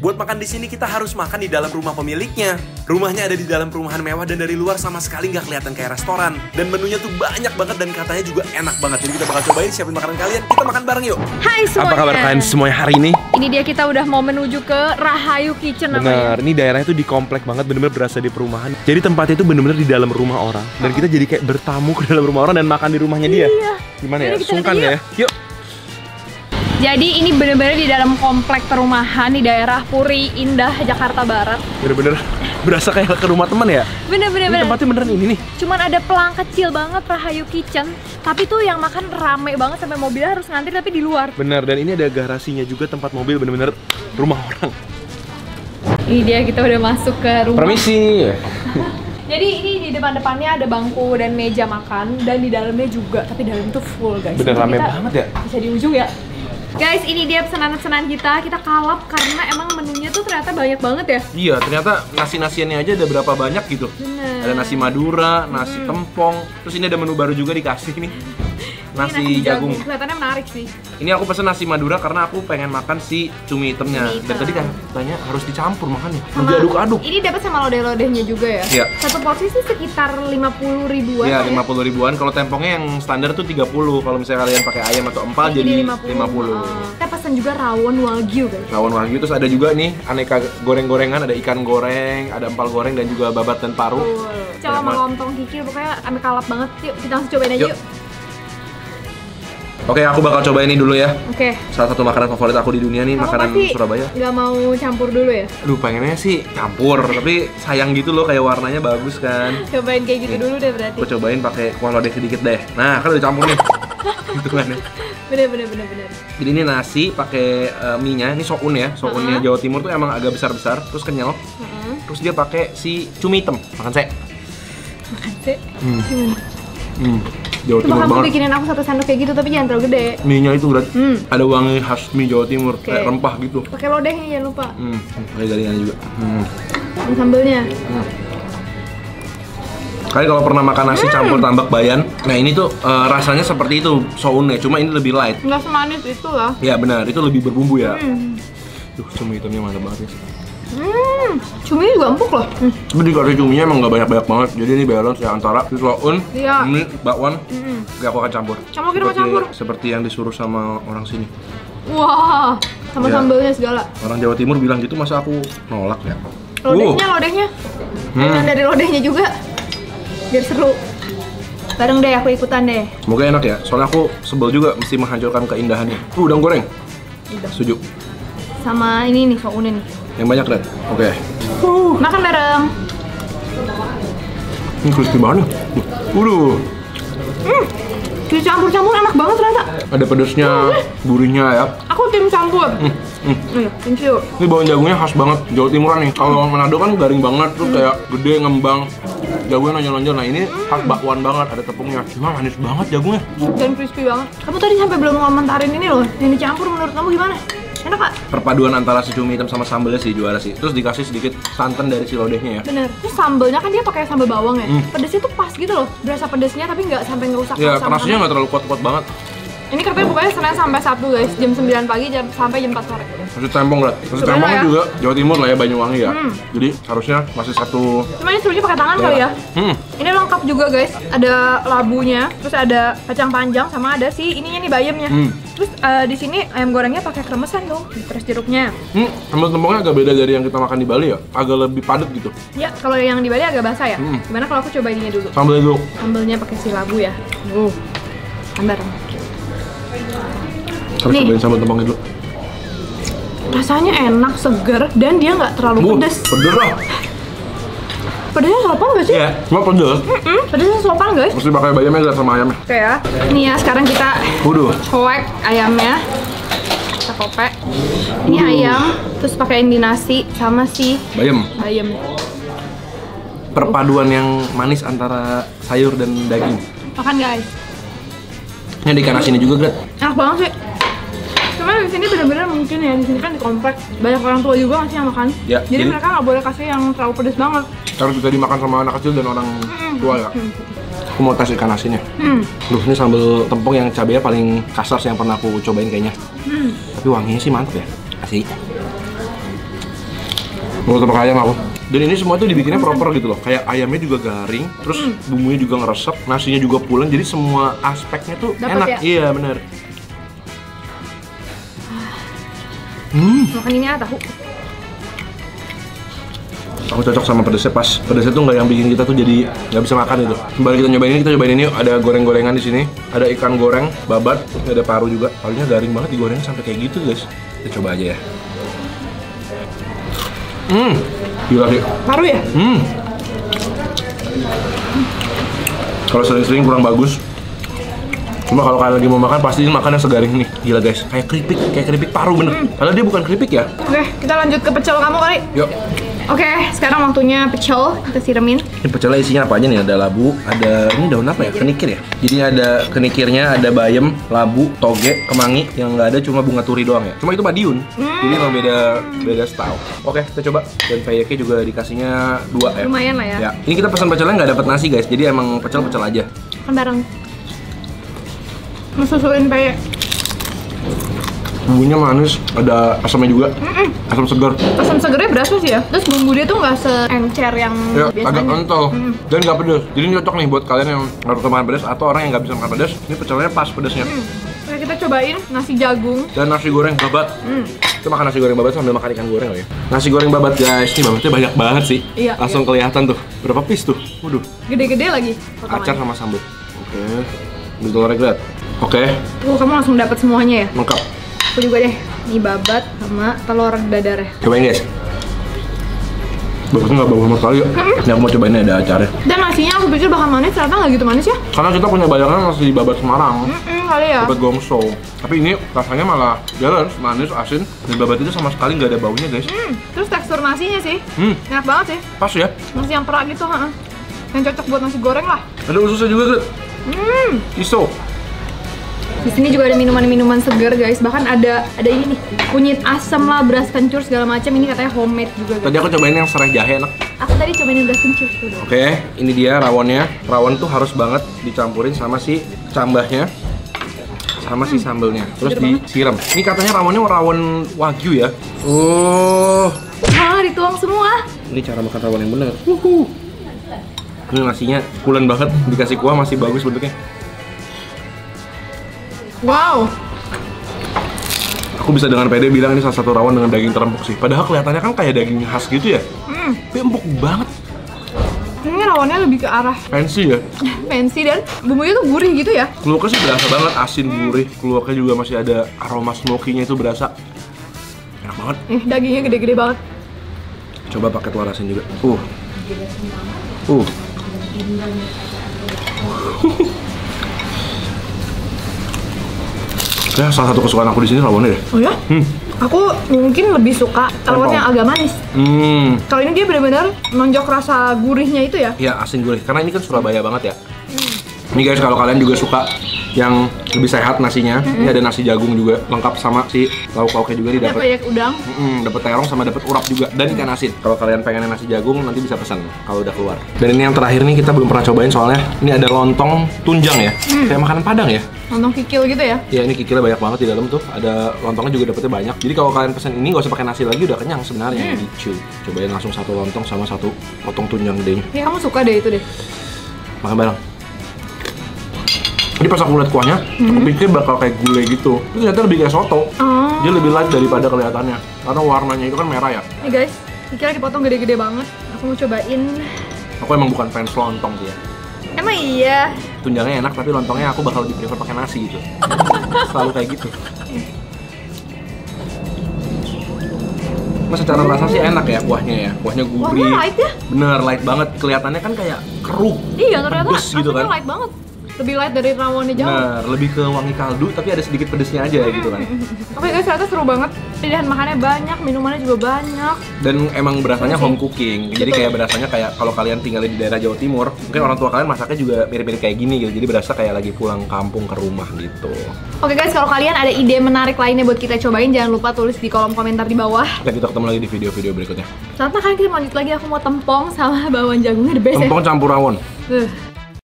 Buat makan di sini kita harus makan di dalam rumah pemiliknya. Rumahnya ada di dalam perumahan mewah dan dari luar sama sekali nggak kelihatan kayak restoran. Dan menunya tuh banyak banget dan katanya juga enak banget. Jadi kita bakal cobain siapin makanan kalian. Kita makan bareng yuk. Hai semuanya. Apa kabar kalian semuanya hari ini? Ini dia kita udah mau menuju ke Rahayu Kitchen namanya. Bener, ini daerahnya tuh di komplek banget, bener-bener berasa di perumahan. Jadi tempatnya itu bener-bener di dalam rumah orang. Dan kita jadi kayak bertamu ke dalam rumah orang dan makan di rumahnya dia. Iya. Gimana ya? Kita Sungkan lihat ya? Yuk. Jadi ini bener-bener di dalam komplek perumahan di daerah Puri Indah, Jakarta Barat. Bener-bener berasa kayak ke rumah teman ya? Bener-bener. Ini tempatnya beneran ini nih. Cuman ada pelang kecil banget Rahayu Kitchen. Tapi tuh yang makan rame banget sampai mobilnya harus ngantri tapi di luar. Bener, dan ini ada garasinya juga tempat mobil bener-bener rumah orang. Ini dia kita udah masuk ke rumah. Permisi. Jadi ini di depan-depannya ada bangku dan meja makan dan di dalamnya juga, tapi dalam tuh full guys. Bener rame Kita banget ya? Bisa di ujung ya. Guys, ini dia pesanan-pesanan kita kalap karena emang menunya tuh ternyata banyak banget ya. Iya, ternyata nasi-nasiannya aja ada berapa banyak gitu. Bener. Ada nasi Madura, nasi tempong, terus ini ada menu baru juga dikasih nih. Nasi jagung. Kelihatannya menarik sih. Ini aku pesen nasi Madura karena aku pengen makan si cumi hitamnya. Cumi hitam. Dan tadi kan katanya harus dicampur makannya. Sama- Diaduk-aduk. Ini dapat sama lodeh-lodehnya juga ya. Iya. Satu porsi sih sekitar 50 ribuan. Iya, ya? 50 ribuan. Kalau tempongnya yang standar tuh 30. Kalau misalnya kalian pakai ayam atau empal jadi 50. Kita pesan juga rawon wagyu guys. Rawon wagyu, terus ada juga nih aneka goreng-gorengan, ada ikan goreng, ada empal goreng dan juga babat dan paru. Coba Banyak sama banget. lontong kikil, pokoknya kami kalap banget. Yuk kita langsung cobain aja Yuk. yuk. Oke, aku bakal coba ini dulu ya. Oke. Salah satu makanan favorit aku di dunia nih, Kamu makanan pasti Surabaya. nggak mau campur dulu ya? Aduh, pengennya sih campur, tapi sayang gitu loh, kayak warnanya bagus kan. Cobain kayak gitu dulu deh berarti. Aku cobain pakai kuah lodeh sedikit deh. Nah, kan udah campur nih. Hitungannya. Bener. Jadi ini nasi pakai mie-nya, ini soun ya. Sounnya Jawa Timur tuh emang agak besar-besar, terus kenyal. Terus dia pakai si cumi hitam. Makan saya. Makan sih. Jawa Coba Timur kamu banget. bikinin aku satu sendok kayak gitu tapi jangan terlalu gede. Mie-nya itu ada wangi khas mie Jawa Timur, Oke. kayak rempah gitu. Pakai lodehnya jangan lupa. Pakai garingannya juga. Dan sambelnya. Kalian kalau pernah makan nasi campur tambak bayan, nah ini tuh rasanya seperti itu sounnya, cuma ini lebih light. Nggak semanis itu lah. Ya benar, itu lebih berbumbu ya. Duh, cumi hitamnya mantap banget ya. Cumi juga empuk loh. Tapi dikasih cuminya emang nggak banyak-banyak banget. Jadi ini balance ya antara soun, Iya. mie, bakwan. Gak aku akan campur. Kamu kira mau campur? Seperti yang disuruh sama orang sini. Wah, sama Ya. sambelnya segala. Orang Jawa Timur bilang gitu, masa aku nolak ya? Lodehnya. Jangan dari lodehnya juga. Biar seru. Bareng deh, aku ikutan deh. Semoga enak ya. Soalnya aku sebel juga mesti menghancurkan keindahannya. Udang goreng. Setuju. Sama ini nih, sounnya nih. Yang banyak Red. Oke. Makan bareng. Ini crispy banget. Waduh. Dicampur-campur enak banget ternyata. Ada pedesnya, gurihnya ya. Aku tim campur. Thank you. Ini bawang jagungnya khas banget Jawa Timuran nih. Kalau Manado kan garing banget, terus kayak gede ngembang. Jagungnya nonjol-nonjol. Nah ini khas bakwan banget, ada tepungnya. Cuma manis banget jagungnya. Dan crispy banget. Kamu tadi sampai belum ngomentarin ini loh. Yang dicampur menurut kamu gimana? Enak Kak? Perpaduan antara si cumi hitam sama sambelnya sih juara sih. Terus dikasih sedikit santan dari si lodehnya ya. Bener. Terus sambelnya kan dia pakai sambal bawang ya. Pedesnya tuh pas gitu loh. Berasa pedesnya tapi nggak sampai ngerusak. Ya, sama nasinya nggak terlalu kuat-kuat banget. Ini katanya pokoknya Senin sampai Sabtu guys. Jam 9 pagi sampai jam 4 sore. Nasi tempong lah. Nasi Cobain tempongnya lah ya. juga Jawa Timur lah ya, Banyuwangi ya. Jadi harusnya masih satu. Cuma ini serunya pakai tangan kali ya. Ini lengkap juga guys. Ada labunya, terus ada kacang panjang sama ada si ininya nih bayamnya. Terus di sini ayam gorengnya pakai kremesan dong. Terus jeruknya. Sambal tempongnya agak beda dari yang kita makan di Bali ya. Agak lebih padat gitu. Ya, kalau yang di Bali agak basah ya. Gimana kalau aku coba ininya dulu? Sambal dulu. Sambelnya pakai si labu ya. Andar. Harus Nih. cobain sambal tempongnya dulu. Rasanya enak, seger, dan dia nggak terlalu pedes. Pedes lah. Pedesnya sopan nggak sih? Iya, cuma pedes. Pedesnya sopan guys. Mesti pakai bayamnya nggak sama ayamnya. Oke ya. Ini ya sekarang kita Waduh. koek ayamnya. Kita kopek. Ini ayam, terus pakein di nasi sama si Bayam. bayam. Perpaduan yang manis antara sayur dan daging. Makan guys. Ini ada ikan asinnya juga, Gret. Enak banget sih. Cuma di sini benar-benar mungkin ya, di sini kan di komplek banyak orang tua juga ngasih yang makan. Ya, jadi jadi- mereka nggak boleh kasih yang terlalu pedes banget. Harus bisa dimakan sama anak kecil dan orang tua ya. Aku mau tes ikan asinnya. Duh, ini sambal tempong yang cabenya paling kasar sih yang pernah aku cobain kayaknya. Tapi wanginya sih mantap ya. Asik. Mau tepung ayam aku. Dan ini semua tuh dibikinnya proper gitu loh. Kayak ayamnya juga garing, terus bumbunya juga ngeresep, nasinya juga pulen. Jadi semua aspeknya tuh dapet enak. Ya? Iya bener. Makan ini tahu. Aku cocok sama pedesnya pas. Pedesnya tuh nggak yang bikin kita tuh jadi nggak bisa makan itu. Kembali kita cobain ini. Ada goreng-gorengan di sini. Ada ikan goreng, babat, ada paru juga. Parunya garing banget digorengnya sampai kayak gitu guys. Kita coba aja ya. Gila sih. Paru ya? Kalau sering-sering kurang bagus. Cuma kalau kalian lagi mau makan pasti makan yang segaring nih. Gila guys, kayak keripik paru bener. Padahal dia bukan keripik ya. Oke, kita lanjut ke pecel kamu kali. Yuk. Oke, sekarang waktunya pecel, kita siramin. Ini pecelnya isinya apa aja nih? Ada labu, ada ini daun apa ya? Kenikir ya? Jadi ada kenikirnya, ada bayam, labu, toge, kemangi. Yang nggak ada cuma bunga turi doang ya. Cuma itu Madiun. Jadi emang beda style. Oke, kita coba. Dan peyeknya juga dikasihnya 2 ya. Lumayan lah ya. Ya. Ini kita pesan pecelnya nggak dapat nasi guys. Jadi emang pecel aja. Kan bareng. Mesusuin peyek. Bumbunya manis, ada asamnya juga, asam segar. Asam segernya berasa sih ya. Terus bumbu dia tuh nggak seencer yang Ya, biasanya. agak kental dan nggak pedes. Jadi ini cocok nih buat kalian yang nggak suka makan pedas atau orang yang nggak bisa makan pedas. Ini pecelnya pas pedasnya. Oke, kita cobain nasi jagung. Dan nasi goreng babat. Kita makan nasi goreng babat sambil makan ikan goreng ya. Nasi goreng babat guys, ini babatnya banyak banget sih. Iya, Langsung kelihatan tuh. Berapa piece tuh? Waduh. Gede-gede lagi potongannya. Acar sama sambal. Oke. Betul regret. Oke. Kamu langsung dapat semuanya ya? Lengkap. Aku juga deh. Ini babat sama telur dadar ya. Cobain guys. Bagusnya nggak bau sama sekali ya. Ini aku mau cobain ada acarnya. Dan nasinya aku pikir bakal manis, ternyata nggak gitu manis ya? Karena kita punya bayangan nasi babat Semarang. Kali ya. Babat gongso. Tapi ini rasanya malah balance, manis, asin. Dan babat itu sama sekali nggak ada baunya guys. Terus tekstur nasinya sih, enak banget sih. Pas ya. Nasi yang perak gitu, yang cocok buat nasi goreng lah. Ada ususnya juga Gret. Iso. Di sini juga ada minuman-minuman segar guys. Bahkan ada ini nih, kunyit asam lah, beras kencur segala macam. Ini katanya homemade juga guys. Tadi aku cobain yang serai jahe enak. Aku tadi cobain yang beras kencur tuh. Oke, ini dia rawonnya. Rawon tuh harus banget dicampurin sama si cambahnya, sama si sambelnya. Terus disiram. Ini katanya rawonnya rawon wagyu ya. Oh. Dituang semua. Ini cara makan rawon yang benar. Ini nasinya pulen banget, dikasih kuah masih bagus bentuknya. Wow. Aku bisa dengan pede bilang ini salah satu rawon dengan daging terempuk sih. Padahal kelihatannya kan kayak daging khas gitu ya. Tapi empuk banget. Ini rawonnya lebih ke arah Fancy ya. fancy dan bumbunya tuh gurih gitu ya. Keluaknya sih berasa banget, asin gurih. Keluaknya juga masih ada aroma smoky-nya itu berasa. Enak banget. Dagingnya gede-gede banget. Coba pakai telur asin juga. Ya, salah satu kesukaan aku di sini rawonnya deh. Oh ya? Aku mungkin lebih suka telurnya agak manis. Kalau ini dia benar-benar nonjok rasa gurihnya itu ya. Iya, asin gurih. Karena ini kan Surabaya banget ya. Ini guys, kalau kalian juga suka yang lebih sehat nasinya, ini ada nasi jagung juga lengkap sama si lauk-lauknya juga Ada didapat. peyek udang. Dapat terong sama dapat urap juga dan ikan asin. Kalau kalian pengen nasi jagung nanti bisa pesan kalau udah keluar. Dan ini yang terakhir nih kita belum pernah cobain soalnya ini ada lontong tunjang ya. Kayak makanan Padang ya. Lontong kikil gitu ya. Ya ini kikilnya banyak banget di dalam tuh. Ada lontongnya juga dapetnya banyak. Jadi kalau kalian pesan ini nggak usah pakai nasi lagi udah kenyang sebenarnya gitu. Cobain langsung satu lontong sama satu potong tunjang gedenya. Ya kamu suka deh itu deh. Makan bareng. Jadi pas aku liat kuahnya, aku pikir bakal kayak gulai gitu. Tapi ternyata lebih kayak soto. Dia lebih light daripada kelihatannya. Karena warnanya itu kan merah ya. Nih guys, kikilnya dipotong gede-gede banget. Aku mau cobain. Aku emang bukan fans lontong sih ya. Emang iya. Tunjangnya enak tapi lontongnya aku bakal lebih prefer pakai nasi gitu. Selalu kayak gitu. Mas secara rasa sih enak ya kuahnya ya. Kuahnya gurih. Kuahnya light ya? Bener, light banget. Kelihatannya kan kayak keruh. Iya, ternyata pedes gitu rasanya kan. light banget. Lebih light dari rawonnya jauh. Bener, lebih ke wangi kaldu tapi ada sedikit pedesnya aja gitu kan. Oke guys, ternyata seru banget. Pilihan makannya banyak, minumannya juga banyak. Dan emang berasanya home cooking. Jadi kayak berasanya kayak kalau kalian tinggal di daerah Jawa Timur, mungkin orang tua kalian masaknya juga mirip-mirip kayak gini gitu. Jadi berasa kayak lagi pulang kampung ke rumah gitu. Oke guys, kalau kalian ada ide menarik lainnya buat kita cobain, jangan lupa tulis di kolom komentar di bawah. Oke, kita ketemu lagi di video-video berikutnya. Saat makan kita lanjut lagi, aku mau tempong sama bawang jagungnya the best Tempong campur rawon. ya.